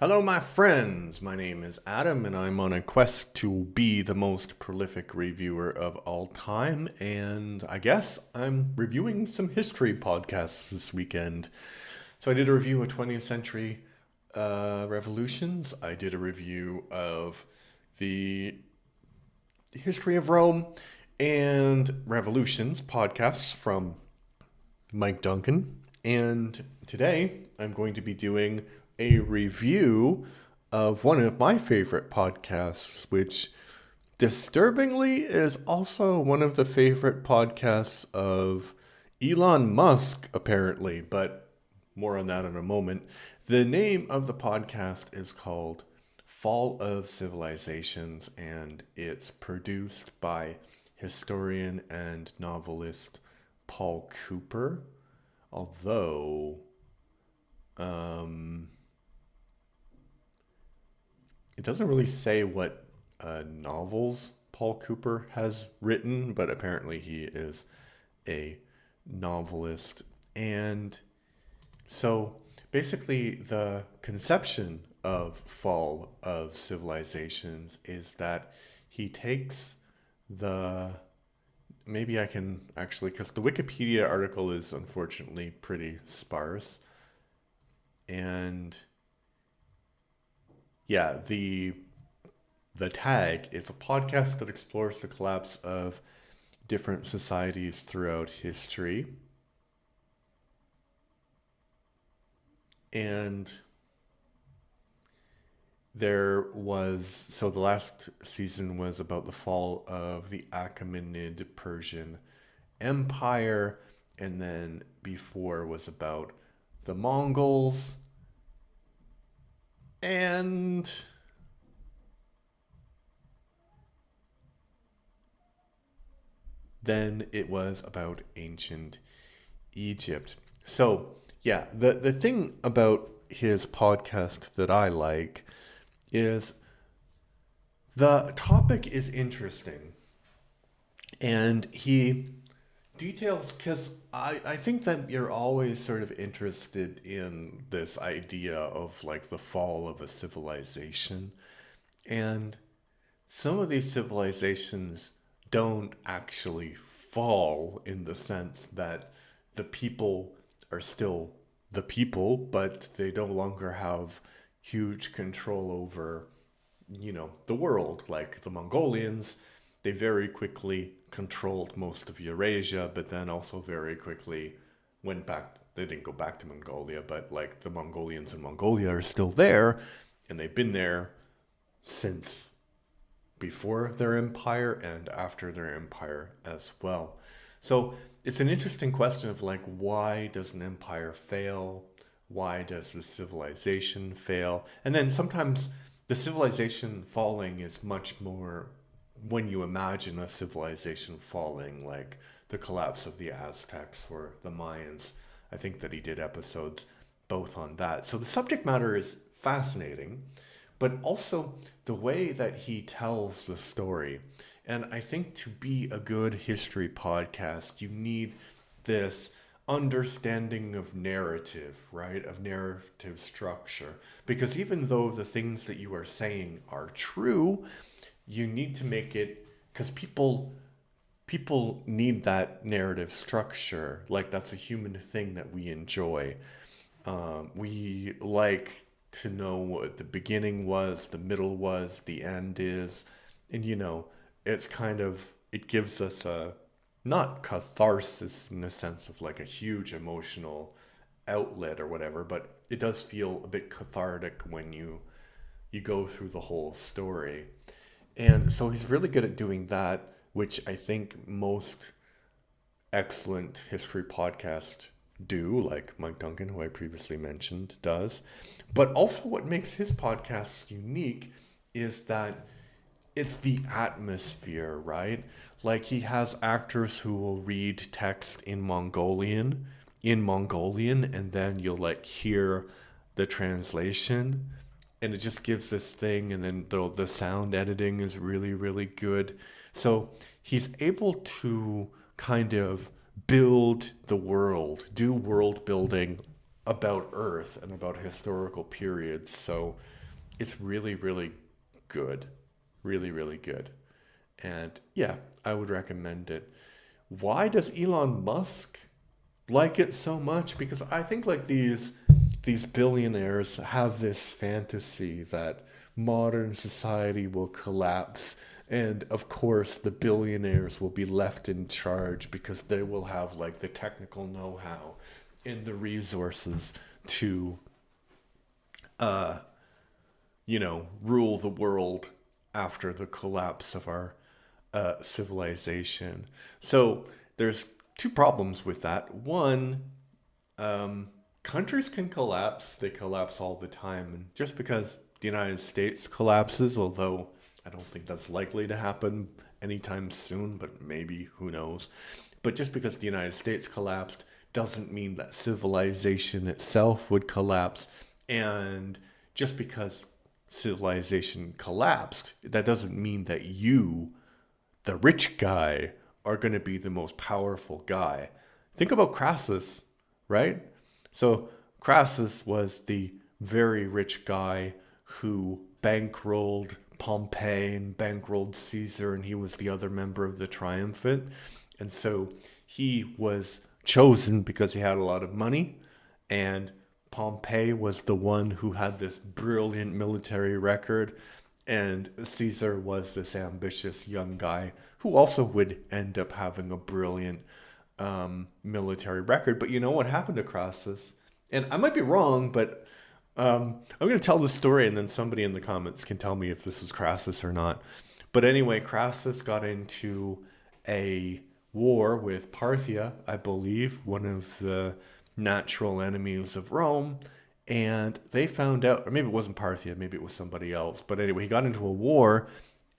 Hello, my friends. My name is Adam, and I'm on a quest to be the most prolific reviewer of all time. And I guess I'm reviewing some history podcasts this weekend. So I did a review of 20th century revolutions. I did a review of the history of Rome and revolutions podcasts from Mike Duncan. And today I'm going to be doing a review of one of my favorite podcasts, which disturbingly is also one of the favorite podcasts of Elon Musk, apparently, but more on that in a moment. The name of the podcast is called Fall of Civilizations, and it's produced by historian and novelist Paul Cooper. Although, it doesn't really say what novels Paul Cooper has written, but apparently he is a novelist. And so basically, the conception of Fall of Civilizations is that he takes the maybe I can actually, because the Wikipedia article is unfortunately pretty sparse. And yeah, the tag is a podcast that explores the collapse of different societies throughout history. And the last season was about the fall of the Achaemenid Persian Empire, and then before was about the Mongols, and then it was about ancient Egypt. So, yeah, the thing about his podcast that I like is the topic is interesting. And he details, because I think that you're always sort of interested in this idea of like the fall of a civilization. And some of these civilizations don't actually fall in the sense that the people are still the people, but they no longer have huge control over, the world. Like the Mongolians, they very quickly controlled most of Eurasia, but then also very quickly went back. They didn't go back to Mongolia, but like the Mongolians in Mongolia are still there, and they've been there since before their empire and after their empire as well. So it's an interesting question of like, why does an empire fail? Why does the civilization fail? And then sometimes the civilization falling is much more when you imagine a civilization falling, like the collapse of the Aztecs or the Mayans. I think that he did episodes both on that. So the subject matter is fascinating, but also the way that he tells the story. And I think to be a good history podcast, you need this understanding of narrative, right? Of narrative structure. Because even though the things that you are saying are true, you need to make it, because people need that narrative structure. Like that's a human thing that we enjoy. We like to know what the beginning was, the middle was, the end is. And it's kind of, it gives us a, not catharsis in the sense of like a huge emotional outlet or whatever, but it does feel a bit cathartic when you go through the whole story. And so he's really good at doing that, which I think most excellent history podcasts do, like Mike Duncan, who I previously mentioned, does. But also, what makes his podcasts unique is that it's the atmosphere, right? Like he has actors who will read text in Mongolian, and then you'll like hear the translation, and it just gives this thing. And then the sound editing is really, really good. So he's able to kind of build the world, do world building about Earth and about historical periods. So it's really, really good. Really, really good. And yeah, I would recommend it. Why does Elon Musk like it so much? Because I think like these billionaires have this fantasy that modern society will collapse, and of course the billionaires will be left in charge because they will have like the technical know-how and the resources to rule the world after the collapse of our civilization. So there's two problems with that. One, countries can collapse. They collapse all the time. And just because the United States collapses, although I don't think that's likely to happen anytime soon, but maybe, who knows. But just because the United States collapsed doesn't mean that civilization itself would collapse. And just because civilization collapsed, that doesn't mean that you, the rich guy, are going to be the most powerful guy. Think about Crassus, right? So Crassus was the very rich guy who bankrolled Pompey and bankrolled Caesar, and he was the other member of the triumvirate. And so he was chosen because he had a lot of money, and Pompey was the one who had this brilliant military record, and Caesar was this ambitious young guy who also would end up having a brilliant military record. But you know what happened to Crassus? And I might be wrong, but I'm going to tell the story, and then somebody in the comments can tell me if this was Crassus or not. But anyway, Crassus got into a war with Parthia, I believe, one of the natural enemies of Rome. And they found out, or maybe it wasn't Parthia, maybe it was somebody else. But anyway, he got into a war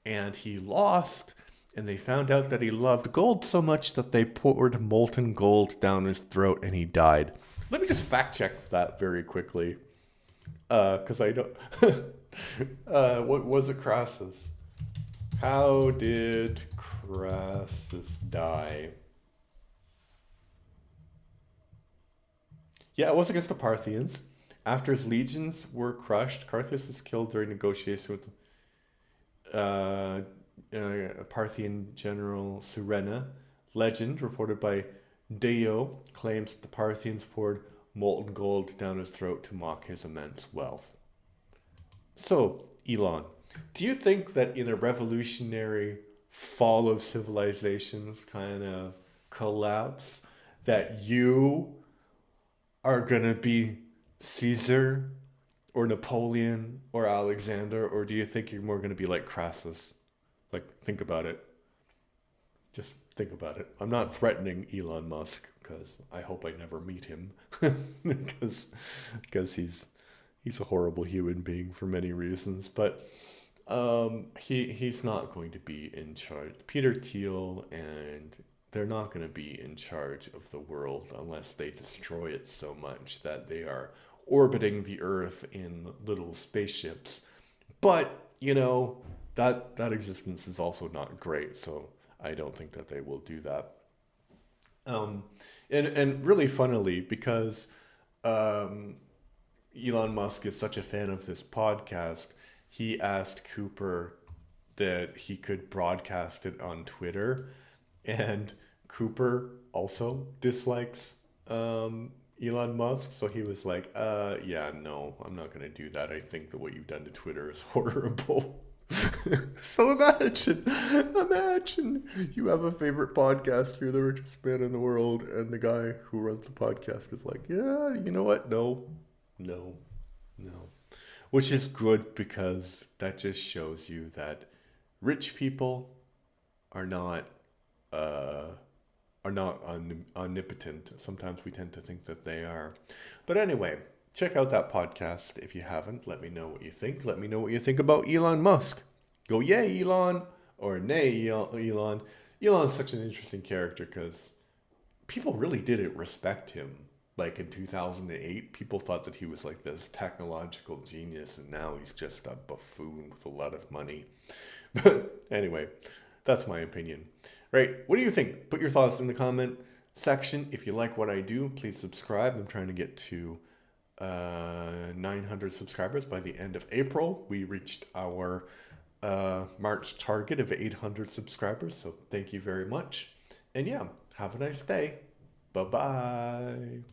and he lost. And they found out that he loved gold so much that they poured molten gold down his throat and he died. Let me just fact check that very quickly. Because I don't. What was it, Crassus? How did Crassus die? Yeah, it was against the Parthians. After his legions were crushed, Carthage was killed during negotiations with Parthian general Surena. Legend, reported by Dio, claims that the Parthians poured molten gold down his throat to mock his immense wealth. So, Elon, do you think that in a revolutionary fall of civilizations kind of collapse, that you are going to be Caesar or Napoleon or Alexander, or do you think you're more going to be like Crassus? Like, think about it. Just think about it. I'm not threatening Elon Musk because I hope I never meet him because he's a horrible human being for many reasons. But he's not going to be in charge. Peter Thiel and they're not going to be in charge of the world unless they destroy it so much that they are orbiting the Earth in little spaceships. But that existence is also not great, so I don't think that they will do that. And really funnily, because Elon Musk is such a fan of this podcast, he asked Cooper that he could broadcast it on Twitter, and Cooper also dislikes Elon Musk, so he was like, yeah, no, I'm not gonna do that. I think that what you've done to Twitter is horrible. So imagine you have a favorite podcast, you're the richest man in the world, and the guy who runs the podcast is like, yeah, you know what? No. Which is good because that just shows you that rich people are not omnipotent. Sometimes we tend to think that they are. But anyway, check out that podcast if you haven't. Let me know what you think. Let me know what you think about Elon Musk. Go yay, Elon, or nay, Elon. Elon's such an interesting character because people really didn't respect him. Like in 2008, people thought that he was like this technological genius, and now he's just a buffoon with a lot of money. But anyway, that's my opinion. Right, what do you think? Put your thoughts in the comment section. If you like what I do, please subscribe. I'm trying to get to 900 subscribers by the end of April. We reached our March target of 800 subscribers. So thank you very much. And yeah, have a nice day. Bye bye.